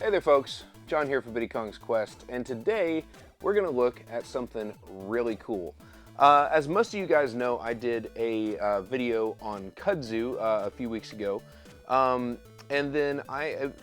Hey there folks, John here for Biddy Kong's Quest, and today we're going to look at something really cool. As most of you guys know, I did a video on kudzu a few weeks ago, and then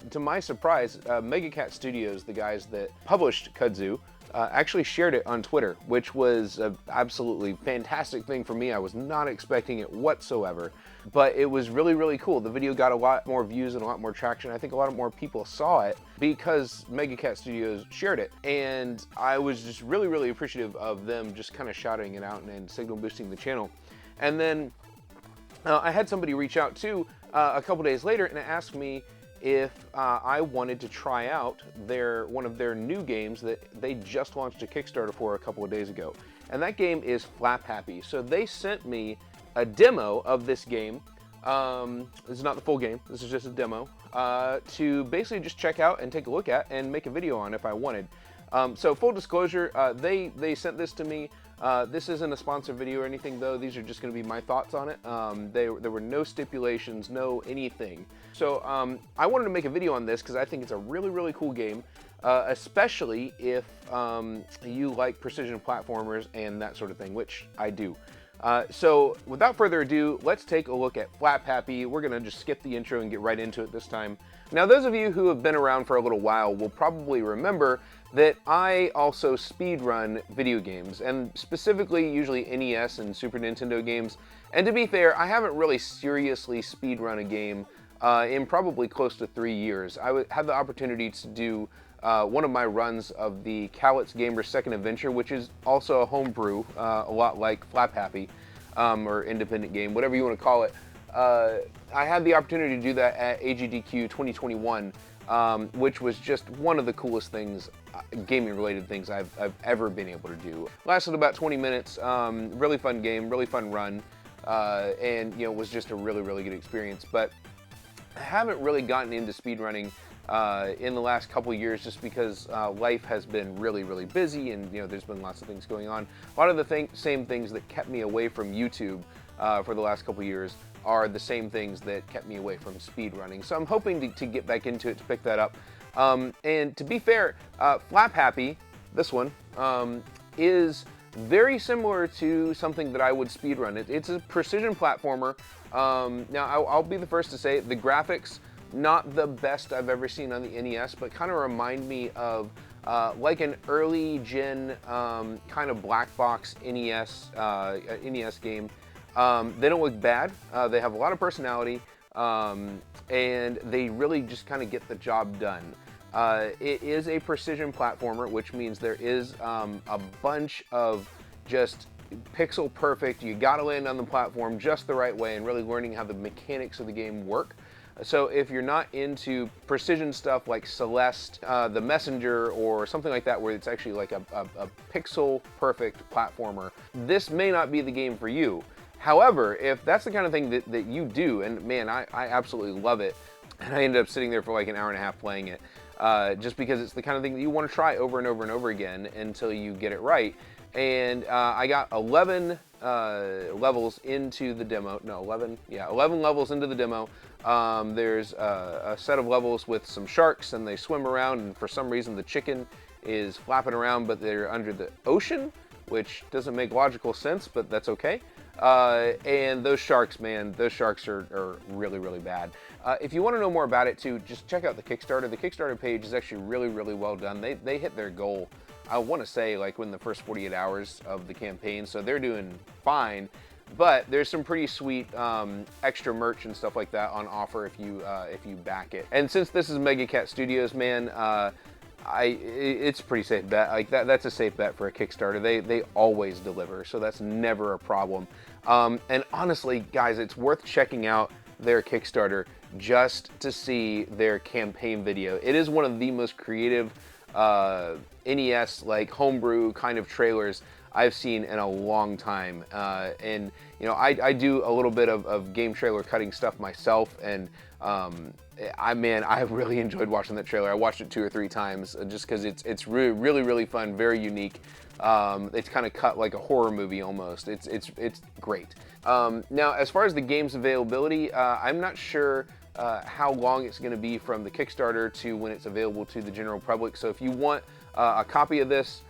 to my surprise, Megacat Studios, the guys that published kudzu, actually shared it on Twitter, which was an absolutely fantastic thing for me. I was not expecting it whatsoever, but it was really, really cool. The video got a lot more views and a lot more traction. I think a lot more people saw it because Megacat Studios shared it, and I was just really, really appreciative of them just kind of shouting it out and signal boosting the channel. And then I had somebody reach out too a couple days later and ask me if I wanted to try out one of their new games that they just launched a Kickstarter for a couple of days ago. And that game is Flap Happy. So they sent me a demo of this game. This is not the full game, this is just a demo, to basically just check out and take a look at and make a video on if I wanted. So full disclosure, they sent this to me. This isn't a sponsored video or anything though, these are just going to be my thoughts on it. There were no stipulations, no anything. So I wanted to make a video on this because I think it's a really, really cool game, especially if you like precision platformers and that sort of thing, which I do. So without further ado, let's take a look at Flap Happy. We're going to just skip the intro and get right into it this time. Now, those of you who have been around for a little while will probably remember that I also speedrun video games, and specifically usually NES and Super Nintendo games. And to be fair, I haven't really seriously speedrun a game in probably close to 3 years. I had the opportunity to do one of my runs of the Cowlitz Gamer's Second Adventure, which is also a homebrew, a lot like Flap Happy, or independent game, whatever you want to call it. I had the opportunity to do that at AGDQ 2021, which was just one of the coolest things, gaming-related things I've ever been able to do. Lasted about 20 minutes, really fun game, really fun run, and was just a really, really good experience. But I haven't really gotten into speedrunning in the last couple of years just because life has been really, really busy, and there's been lots of things going on. A lot of the same things that kept me away from YouTube for the last couple of years are the same things that kept me away from speedrunning. So I'm hoping to get back into it, to pick that up. And to be fair, Flap Happy, this one, is very similar to something that I would speedrun. It's a precision platformer. Now, I'll be the first to say the graphics, not the best I've ever seen on the NES, but kind of remind me of like an early gen kind of black box NES game. They don't look bad. They have a lot of personality, and they really just kind of get the job done. It is a precision platformer, which means there is a bunch of just pixel perfect. You gotta land on the platform just the right way and really learning how the mechanics of the game work. So if you're not into precision stuff like Celeste, The Messenger, or something like that where it's actually like a pixel perfect platformer, this may not be the game for you. However, if that's the kind of thing that you do, and man, I absolutely love it, and I ended up sitting there for like an hour and a half playing it, just because it's the kind of thing that you want to try over and over and over again until you get it right. And I got 11 levels into the demo. No, 11 levels into the demo. There's a set of levels with some sharks, and they swim around, and for some reason the chicken is flapping around, but they're under the ocean, which doesn't make logical sense, but that's okay. And those sharks, man, those sharks are really, really bad. If you want to know more about it too, just check out the Kickstarter. The Kickstarter page is actually really, really well done. They hit their goal, I want to say, like within the first 48 hours of the campaign, so they're doing fine. But there's some pretty sweet extra merch and stuff like that on offer if you back it. And since this is Megacat Studios, man, it's a pretty safe bet. Like that's a safe bet for a Kickstarter. They always deliver, so that's never a problem. And honestly, guys, it's worth checking out their Kickstarter just to see their campaign video. It is one of the most creative NES like homebrew kind of trailers I've seen in a long time. And I do a little bit of game trailer cutting stuff myself, and I really enjoyed watching that trailer. I watched it 2 or 3 times just because it's really, really, really fun, very unique. It's kind of cut like a horror movie almost. It's great. Now, as far as the game's availability, I'm not sure how long it's going to be from the Kickstarter to when it's available to the general public. So if you want a copy of this,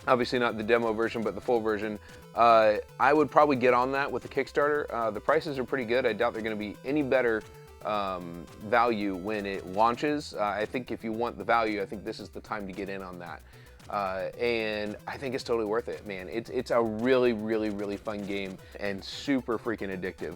obviously not the demo version, but the full version, I would probably get on that with the Kickstarter. The prices are pretty good. I doubt they're going to be any better value when it launches. I think if you want the value, I think this is the time to get in on that. And I think it's totally worth it, man. It's a really, really, really fun game and super freaking addictive.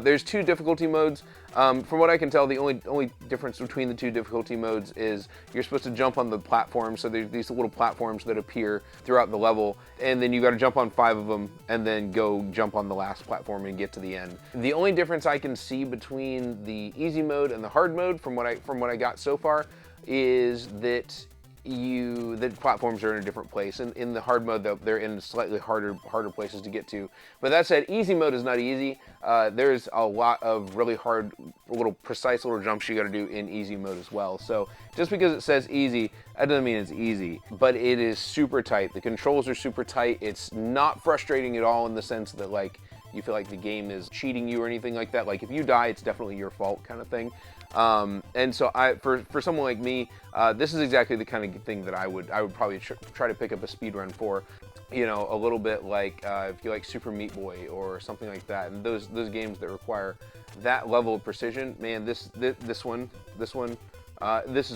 There's 2 difficulty modes. From what I can tell, the only difference between the 2 difficulty modes is you're supposed to jump on the platform. So there's these little platforms that appear throughout the level, and then you got to jump on 5 of them and then go jump on the last platform and get to the end. The only difference I can see between the easy mode and the hard mode, from what I got so far, is that the platforms are in a different place. And in the hard mode, they're in slightly harder places to get to. But that said, easy mode is not easy. There's a lot of really hard, precise little jumps you got to do in easy mode as well. So just because it says easy, that doesn't mean it's easy. But it is super tight. The controls are super tight. It's not frustrating at all in the sense that like you feel like the game is cheating you or anything like that. Like if you die, it's definitely your fault kind of thing. And so for someone like me, this is exactly the kind of thing that I would probably try to pick up a speed run for. You know, a little bit like if you like Super Meat Boy or something like that, and those games that require that level of precision, man, this is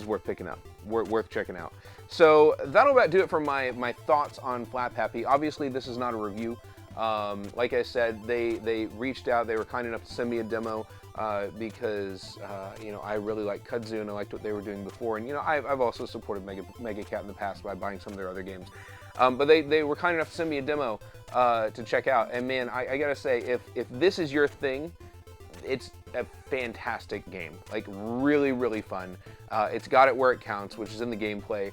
worth picking up, worth checking out. So that'll about do it for my thoughts on Flap Happy. Obviously, this is not a review. Like I said, they reached out. They were kind enough to send me a demo. Because you know, I really like Kudzu and I liked what they were doing before, and you know, I've also supported Mega Cat in the past by buying some of their other games. But they were kind enough to send me a demo to check out, and man, I gotta say, if this is your thing, it's a fantastic game. Like really, really fun. It's got it where it counts, which is in the gameplay.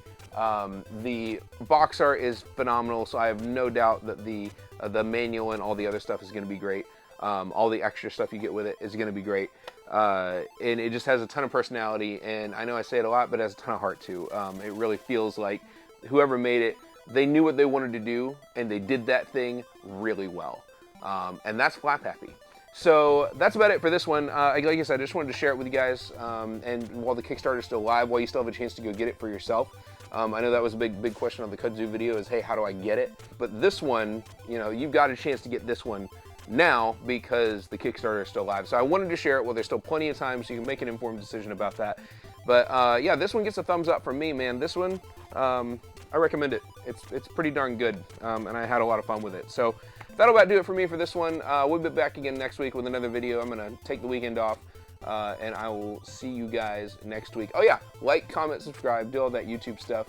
The box art is phenomenal, so I have no doubt that the manual and all the other stuff is going to be great. All the extra stuff you get with it is going to be great. And it just has a ton of personality, and I know I say it a lot, but it has a ton of heart too. It really feels like whoever made it, they knew what they wanted to do, and they did that thing really well. And that's Flap Happy. So that's about it for this one. Like I said, I just wanted to share it with you guys. And while the Kickstarter is still live, while you still have a chance to go get it for yourself. I know that was a big question on the Kudzu video is, hey, how do I get it? But this one, you know, you've got a chance to get this one now because the Kickstarter is still live. So I wanted to share it while there's still plenty of time so you can make an informed decision about that. But yeah, this one gets a thumbs up from me, man. This one, I recommend it. It's pretty darn good, and I had a lot of fun with it. So that'll about do it for me for this one. We'll be back again next week with another video. I'm gonna take the weekend off, and I will see you guys next week. Oh yeah, like, comment, subscribe, do all that YouTube stuff.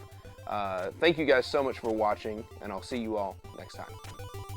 Thank you guys so much for watching, and I'll see you all next time.